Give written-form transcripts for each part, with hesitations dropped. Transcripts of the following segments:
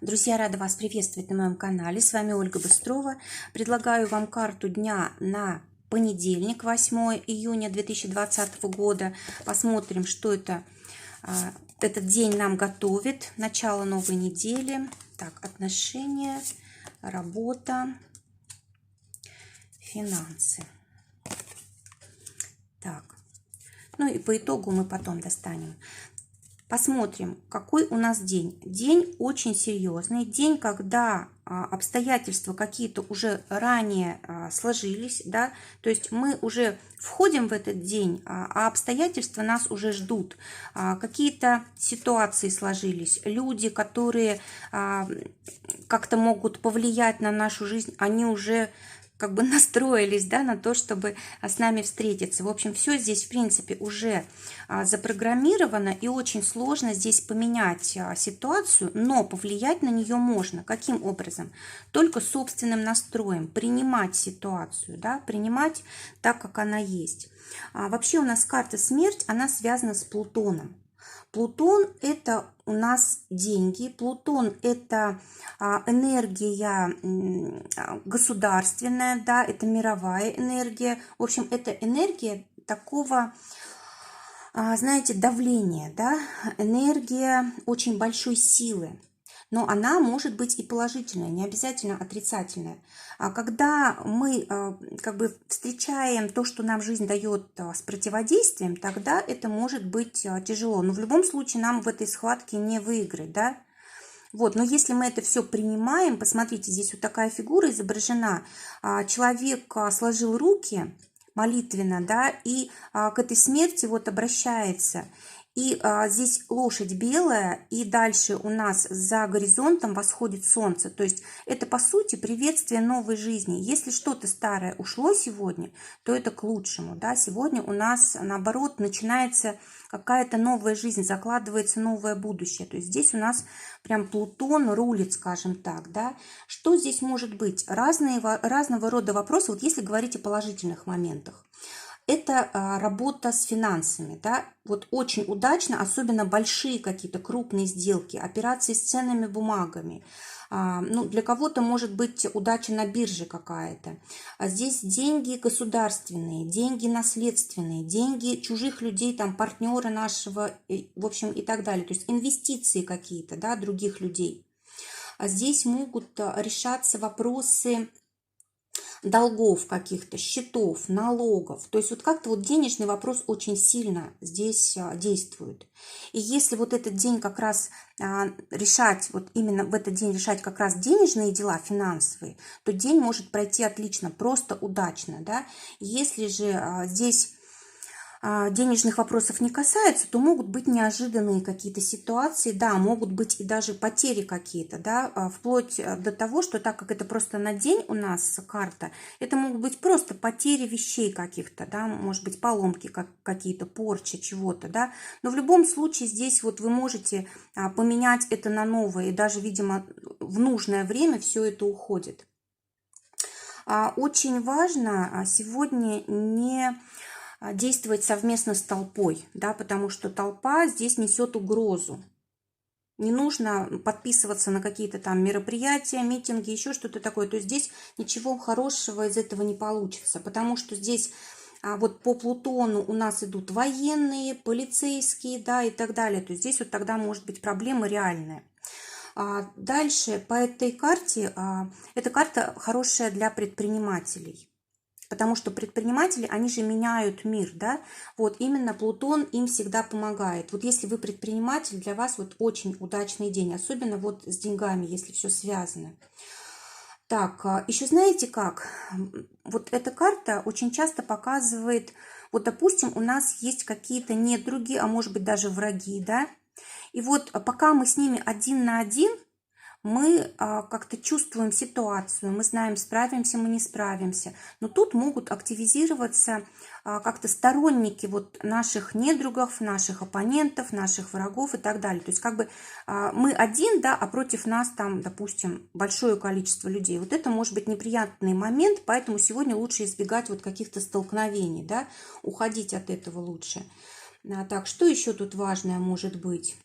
Друзья, рада вас приветствовать на моем канале. С вами Ольга Быстрова. Предлагаю вам карту дня на понедельник, 8 июня 2020 года. Посмотрим, что этот день нам готовит. Начало новой недели. Так, отношения, работа, финансы. Так, ну и по итогу мы потом достанем. Посмотрим, какой у нас день. День очень серьезный. День, когда обстоятельства какие-то уже ранее сложились, да, то есть мы уже входим в этот день, а обстоятельства нас уже ждут. Какие-то ситуации сложились, люди, которые как-то могут повлиять на нашу жизнь, они уже как бы настроились, да, на то, чтобы с нами встретиться. В общем, все здесь, в принципе, уже запрограммировано, и очень сложно здесь поменять ситуацию, но повлиять на нее можно. Каким образом? Только собственным настроем, принимать ситуацию, да, принимать так, как она есть. Вообще у нас карта смерть, она связана с Плутоном. Плутон – это у нас деньги, Плутон – это энергия государственная, да, это мировая энергия. В общем, это энергия такого, знаете, давления, да, энергия очень большой силы. Но она может быть и положительная, не обязательно отрицательная. А когда мы как бы встречаем то, что нам жизнь дает с противодействием, тогда это может быть тяжело. Но в любом случае нам в этой схватке не выиграть, да? Вот, но если мы это все принимаем, посмотрите, здесь вот такая фигура изображена. Человек сложил руки молитвенно, да, и к этой смерти вот обращается. И здесь лошадь белая, и дальше у нас за горизонтом восходит солнце. То есть это, по сути, приветствие новой жизни. Если что-то старое ушло сегодня, то это к лучшему. Да? Сегодня у нас, наоборот, начинается какая-то новая жизнь, закладывается новое будущее. То есть здесь у нас прям Плутон рулит, скажем так. Да? Что здесь может быть? Разного рода вопросы, вот если говорить о положительных моментах. Это работа с финансами, да, вот очень удачно, особенно большие какие-то крупные сделки, операции с ценными бумагами. Ну, для кого-то может быть удача на бирже какая-то. А здесь деньги государственные, деньги наследственные, деньги чужих людей, там, партнера нашего, в общем, и так далее. То есть инвестиции какие-то, да, других людей. А здесь могут решаться вопросы долгов каких-то, счетов, налогов. То есть вот как-то вот денежный вопрос очень сильно здесь действует. И если вот этот день как раз решать, вот именно в этот день решать как раз денежные дела, финансовые, то день может пройти отлично, просто удачно, да. Если же здесь денежных вопросов не касается, то могут быть неожиданные какие-то ситуации, да, могут быть и даже потери какие-то, да, вплоть до того, что так как это просто на день у нас карта, это могут быть просто потери вещей каких-то, да, может быть поломки какие-то, порчи чего-то, да, но в любом случае здесь вот вы можете поменять это на новое, и даже, видимо, в нужное время все это уходит. Очень важно сегодня не действовать совместно с толпой, да, потому что толпа здесь несет угрозу. Не нужно подписываться на какие-то там мероприятия, митинги, еще что-то такое. То есть здесь ничего хорошего из этого не получится, потому что здесь вот по Плутону у нас идут военные, полицейские, да, и так далее. То есть здесь вот тогда может быть проблема реальная. Дальше по этой карте, эта карта хорошая для предпринимателей. Потому что предприниматели, они же меняют мир, да, вот именно Плутон им всегда помогает. Вот если вы предприниматель, для вас вот очень удачный день, особенно вот с деньгами, если все связано. Так, еще знаете как? Вот эта карта очень часто показывает, вот допустим, у нас есть какие-то недруги, а может быть даже враги, да, и вот пока мы с ними один на один, мы как-то чувствуем ситуацию, мы знаем, справимся мы, не справимся. Но тут могут активизироваться как-то сторонники вот наших недругов, наших оппонентов, наших врагов и так далее. То есть как бы мы один, да, а против нас там, допустим, большое количество людей. Вот это может быть неприятный момент, поэтому сегодня лучше избегать вот каких-то столкновений, да, уходить от этого лучше. Так, что еще тут важное может быть?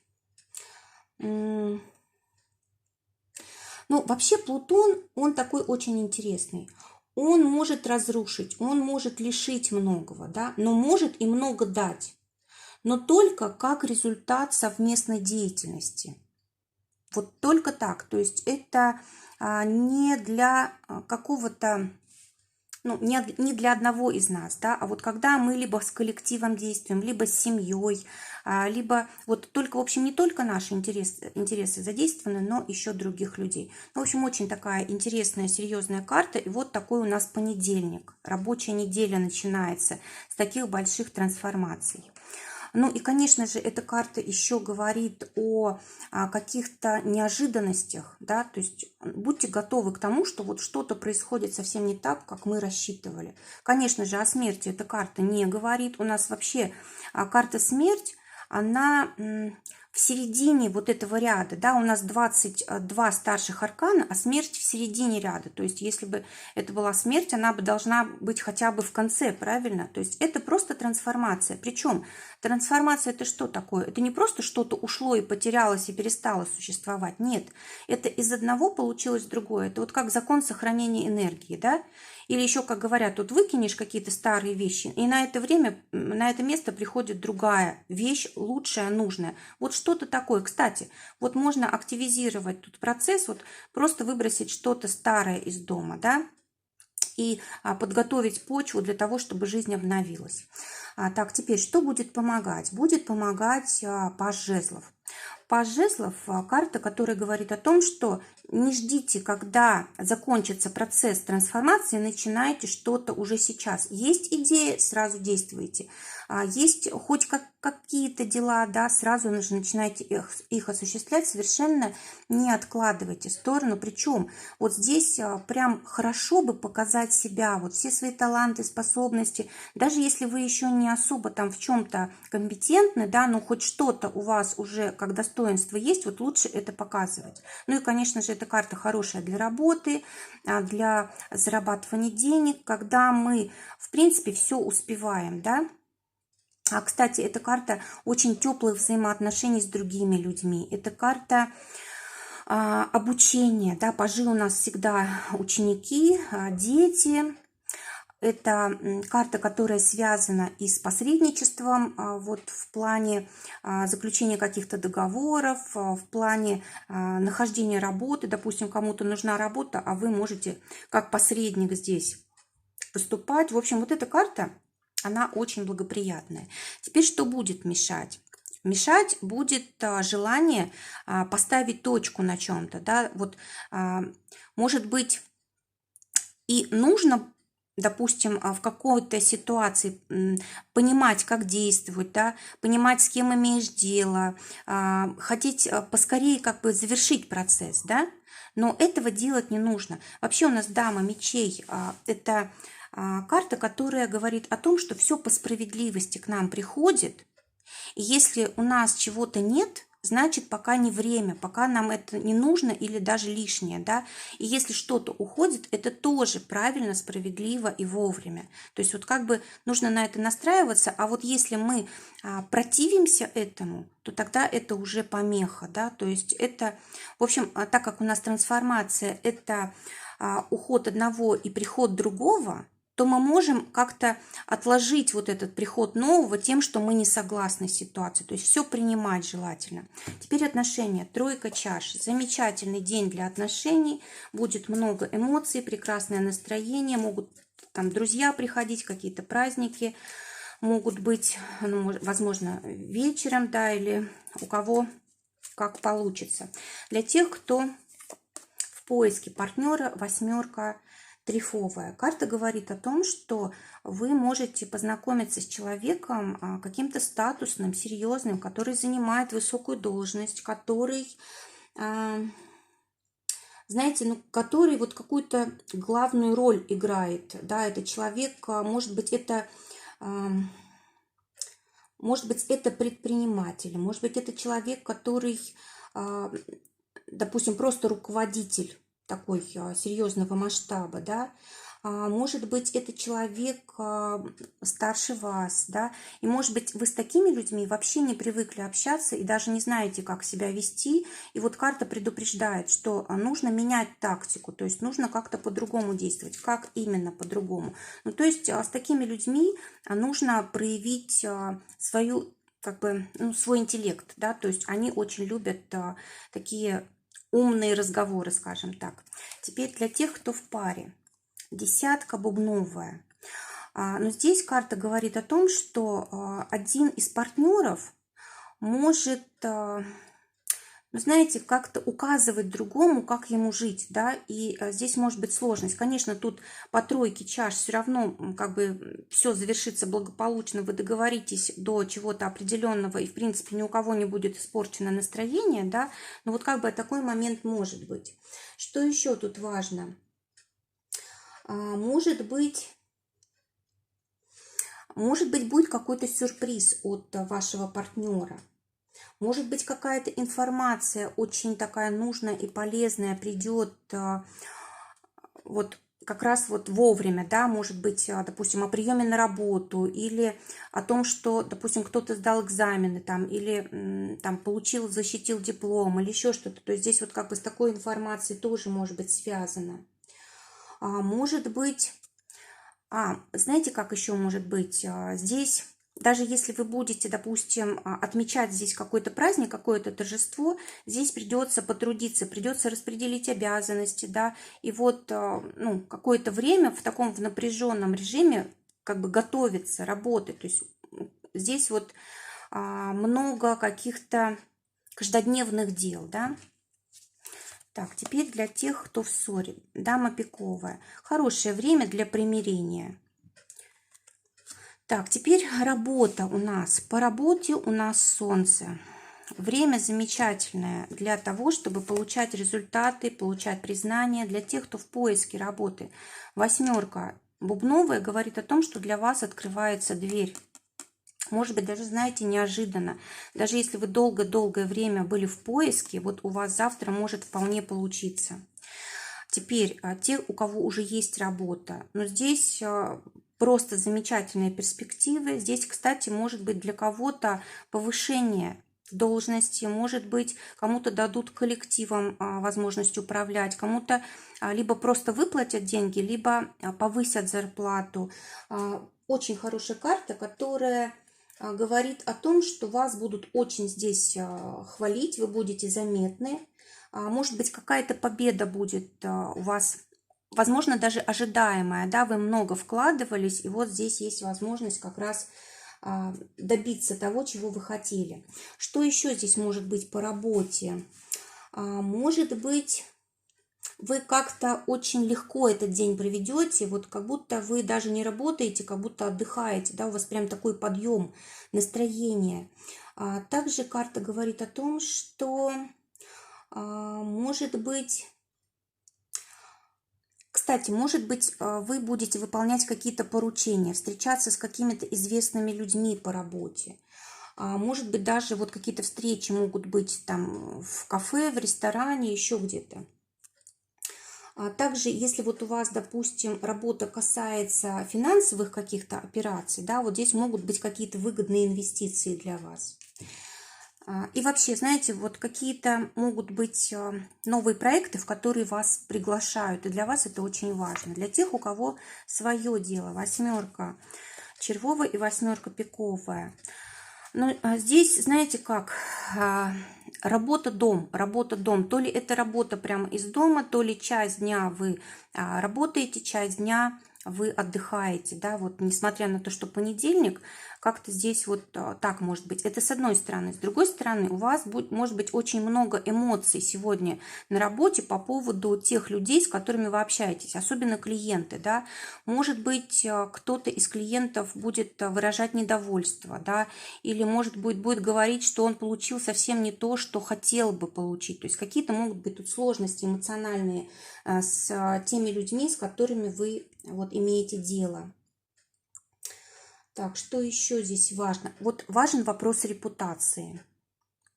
Ну, вообще Плутон, он такой очень интересный. Он может разрушить, он может лишить многого, да, но может и много дать. Но только как результат совместной деятельности. Вот только так. То есть это не для какого-то, ну, не для одного из нас, да, а вот когда мы либо с коллективом действуем, либо с семьей, либо вот только, в общем, не только наши интересы задействованы, но еще других людей. Ну, в общем, очень такая интересная, серьезная карта. И вот такой у нас понедельник. Рабочая неделя начинается с таких больших трансформаций. Ну и, конечно же, эта карта еще говорит о каких-то неожиданностях, да, то есть будьте готовы к тому, что вот что-то происходит совсем не так, как мы рассчитывали. Конечно же, о смерти эта карта не говорит. У нас вообще карта смерть, она в середине вот этого ряда, да, у нас 22 старших аркана, а смерть в середине ряда. То есть, если бы это была смерть, она бы должна быть хотя бы в конце, правильно? То есть, это просто трансформация. Причем трансформация это что такое? Это не просто что-то ушло и потерялось и перестало существовать. Нет, это из одного получилось другое. Это вот как закон сохранения энергии, да? Или еще, как говорят, тут выкинешь какие-то старые вещи, и на это время, на это место приходит другая вещь, лучшая, нужная. Вот что-то такое. Кстати, вот можно активизировать тут процесс, вот просто выбросить что-то старое из дома, да, и подготовить почву для того, чтобы жизнь обновилась. Так, теперь что будет помогать? Будет помогать паж жезлов. Паж жезлов – карта, которая говорит о том, что не ждите, когда закончится процесс трансформации, начинайте что-то уже сейчас. Есть идея – сразу действуйте. Есть хоть какие-то дела, да, сразу начинайте их осуществлять, совершенно не откладывайте в сторону. Причем вот здесь прям хорошо бы показать себя, вот все свои таланты, способности, даже если вы еще не особо там в чем-то компетентны, да, но хоть что-то у вас уже как достоинство есть, вот лучше это показывать. Ну и, конечно же, эта карта хорошая для работы, для зарабатывания денег, когда мы, в принципе, все успеваем, да. Кстати, эта карта очень теплых взаимоотношений с другими людьми. Это карта обучения, да, пажи у нас всегда ученики, дети. Это карта, которая связана и с посредничеством, вот в плане заключения каких-то договоров, в плане нахождения работы. Допустим, кому-то нужна работа, а вы можете как посредник здесь выступать. В общем, вот эта карта, она очень благоприятная. Теперь что будет мешать? Мешать будет желание поставить точку на чем-то, да, вот, может быть, и нужно, допустим, в какой-то ситуации понимать, как действовать, да, понимать, с кем имеешь дело, хотеть поскорее как бы завершить процесс, да, но этого делать не нужно. Вообще у нас дама мечей – это карта, которая говорит о том, что все по справедливости к нам приходит, и если у нас чего-то нет, значит, пока не время, пока нам это не нужно или даже лишнее, да. И если что-то уходит, это тоже правильно, справедливо и вовремя. То есть вот как бы нужно на это настраиваться, а вот если мы противимся этому, то тогда это уже помеха, да. То есть это, в общем, так как у нас трансформация – это уход одного и приход другого, то мы можем как-то отложить вот этот приход нового тем, что мы не согласны с ситуацией. То есть все принимать желательно. Теперь отношения. Тройка чаш. Замечательный день для отношений. Будет много эмоций, прекрасное настроение. Могут там друзья приходить, какие-то праздники. Могут быть, ну, возможно, вечером, да, или у кого как получится. Для тех, кто в поиске партнера, восьмерка трифовая. Карта говорит о том, что вы можете познакомиться с человеком каким-то статусным, серьезным, который занимает высокую должность, который, знаете, ну, который вот какую-то главную роль играет. Да, это человек, может быть, это предприниматель, может быть, это человек, который, допустим, просто руководитель такой серьезного масштаба, да, Может быть, это человек старше вас, да, и может быть, вы с такими людьми вообще не привыкли общаться и даже не знаете, как себя вести, и вот карта предупреждает, что нужно менять тактику, то есть нужно как-то по-другому действовать. Как именно по-другому? Ну, то есть с такими людьми нужно проявить свою, как бы, ну, свой интеллект, да, то есть они очень любят такие умные разговоры, скажем так. Теперь для тех, кто в паре. Десятка бубновая. Но здесь карта говорит о том, что один из партнеров может, ну, знаете, как-то указывать другому, как ему жить, да, и здесь может быть сложность. Конечно, тут по тройке чаш все равно как бы все завершится благополучно, вы договоритесь до чего-то определенного, и, в принципе, ни у кого не будет испорчено настроение, да, но вот как бы такой момент может быть. Что еще тут важно? Может быть, будет какой-то сюрприз от вашего партнера. Может быть, какая-то информация очень такая нужная и полезная придет вот как раз вот вовремя, да, может быть, допустим, о приеме на работу или о том, что, допустим, кто-то сдал экзамены там или там получил, защитил диплом или еще что-то. То есть здесь вот как бы с такой информацией тоже может быть связано. Может быть, знаете, как еще может быть? Здесь, даже если вы будете, допустим, отмечать здесь какой-то праздник, какое-то торжество, здесь придется потрудиться, придется распределить обязанности, да, и вот, ну, какое-то время в таком в напряженном режиме как бы готовиться, работать. То есть здесь вот много каких-то каждодневных дел, да. Так, теперь для тех, кто в ссоре. Дама пиковая. Хорошее время для примирения. Так, теперь работа у нас. По работе у нас Солнце. Время замечательное для того, чтобы получать результаты, получать признание. Для тех, кто в поиске работы. Восьмерка бубновая говорит о том, что для вас открывается дверь. Может быть, даже, знаете, неожиданно. Даже если вы долгое время были в поиске, вот у вас завтра может вполне получиться. Теперь те, у кого уже есть работа. Но здесь просто замечательные перспективы. Здесь, кстати, может быть для кого-то повышение должности, может быть, кому-то дадут коллективом возможность управлять, кому-то либо просто выплатят деньги, либо повысят зарплату. Очень хорошая карта, которая говорит о том, что вас будут очень здесь хвалить, вы будете заметны. Может быть, какая-то победа будет у вас, возможно, даже ожидаемая, да, вы много вкладывались, и вот здесь есть возможность как раз добиться того, чего вы хотели. Что еще здесь может быть по работе? Может быть, вы как-то очень легко этот день проведете, вот как будто вы даже не работаете, как будто отдыхаете, да, у вас прям такой подъем настроения. Также карта говорит о том, что может быть, кстати, может быть, вы будете выполнять какие-то поручения, встречаться с какими-то известными людьми по работе. Может быть, даже вот какие-то встречи могут быть там в кафе, в ресторане, еще где-то. Также, если вот у вас, допустим, работа касается финансовых каких-то операций, да, вот здесь могут быть какие-то выгодные инвестиции для вас. И вообще, знаете, вот какие-то могут быть новые проекты, в которые вас приглашают, и для вас это очень важно. Для тех, у кого свое дело, восьмерка червовая и восьмерка пиковая. Но здесь, знаете как, работа-дом. То ли это работа прямо из дома, то ли часть дня вы работаете, часть дня вы отдыхаете, да, вот несмотря на то, что понедельник, как-то здесь вот так может быть. Это с одной стороны. С другой стороны, у вас может быть очень много эмоций сегодня на работе по поводу тех людей, с которыми вы общаетесь, особенно клиенты, да. Может быть, кто-то из клиентов будет выражать недовольство, да, или может быть будет говорить, что он получил совсем не то, что хотел бы получить. То есть какие-то могут быть тут сложности эмоциональные с теми людьми, с которыми вы вот имеете дело. Так, что еще здесь важно? Вот важен вопрос репутации.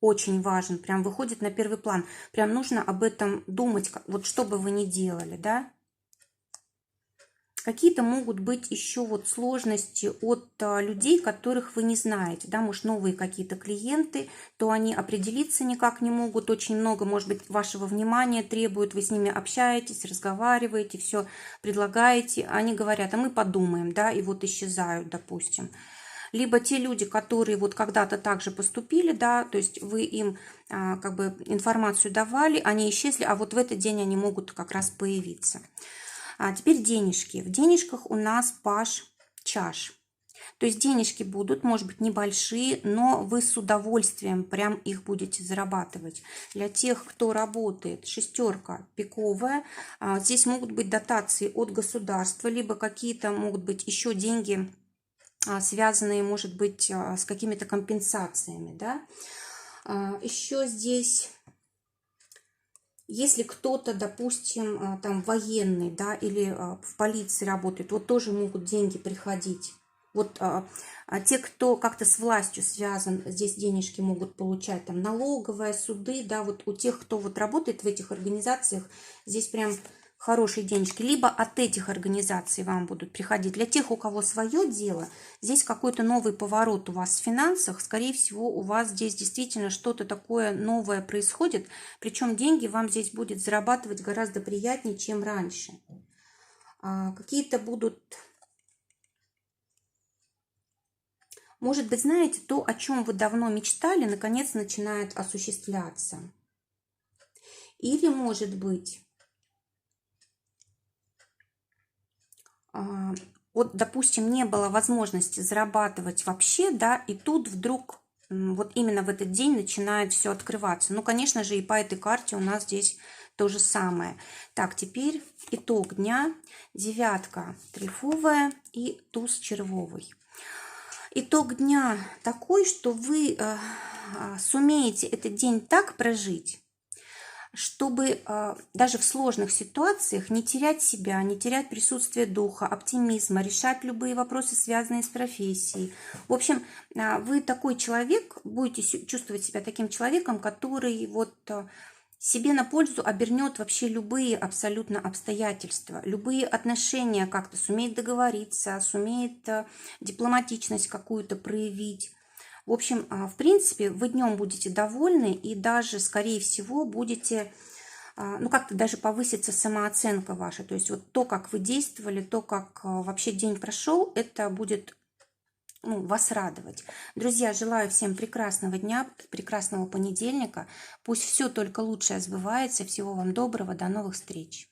Очень важен, прям выходит на первый план. Прям нужно об этом думать, вот что бы вы ни делали, да? Какие-то могут быть еще вот сложности от людей, которых вы не знаете, да, может, новые какие-то клиенты, то они определиться никак не могут, очень много, может быть, вашего внимания требуют, вы с ними общаетесь, разговариваете, все предлагаете, они говорят, а мы подумаем, да, и вот исчезают, допустим. Либо те люди, которые вот когда-то также поступили, да, то есть вы им как бы информацию давали, они исчезли, а вот в этот день они могут как раз появиться. А теперь денежки. В денежках у нас паж чаш. То есть денежки будут, может быть, небольшие, но вы с удовольствием прям их будете зарабатывать. Для тех, кто работает, шестерка пиковая, здесь могут быть дотации от государства, либо какие-то могут быть еще деньги, связанные, может быть, с какими-то компенсациями, да. Еще здесь, если кто-то, допустим, там военный, да, или в полиции работает, вот тоже могут деньги приходить. Вот те, кто как-то с властью связан, здесь денежки могут получать, там налоговые, суды, да, вот у тех, кто вот работает в этих организациях, здесь прям хорошие денежки. Либо от этих организаций вам будут приходить. Для тех, у кого свое дело, здесь какой-то новый поворот у вас в финансах, скорее всего, у вас здесь действительно что-то такое новое происходит, причем деньги вам здесь будет зарабатывать гораздо приятнее, чем раньше. Какие-то будут... Может быть, знаете, то, о чем вы давно мечтали, наконец начинает осуществляться. Или, может быть, вот, допустим, не было возможности зарабатывать вообще, да, и тут вдруг вот именно в этот день начинает все открываться. Ну, конечно же, и по этой карте у нас здесь то же самое. Так, теперь итог дня. Девятка трефовая и туз червовый. Итог дня такой, что вы сумеете этот день так прожить, чтобы даже в сложных ситуациях не терять себя, не терять присутствие духа, оптимизма, решать любые вопросы, связанные с профессией. В общем, вы такой человек, будете чувствовать себя таким человеком, который вот себе на пользу обернет вообще любые абсолютно обстоятельства, любые отношения как-то сумеет договориться, сумеет дипломатичность какую-то проявить. В общем, в принципе, вы днем будете довольны и даже, скорее всего, будете, ну, как-то даже повысится самооценка ваша. То есть вот то, как вы действовали, то, как вообще день прошел, это будет, ну, вас радовать. Друзья, желаю всем прекрасного дня, прекрасного понедельника. Пусть все только лучшее сбывается. Всего вам доброго. До новых встреч.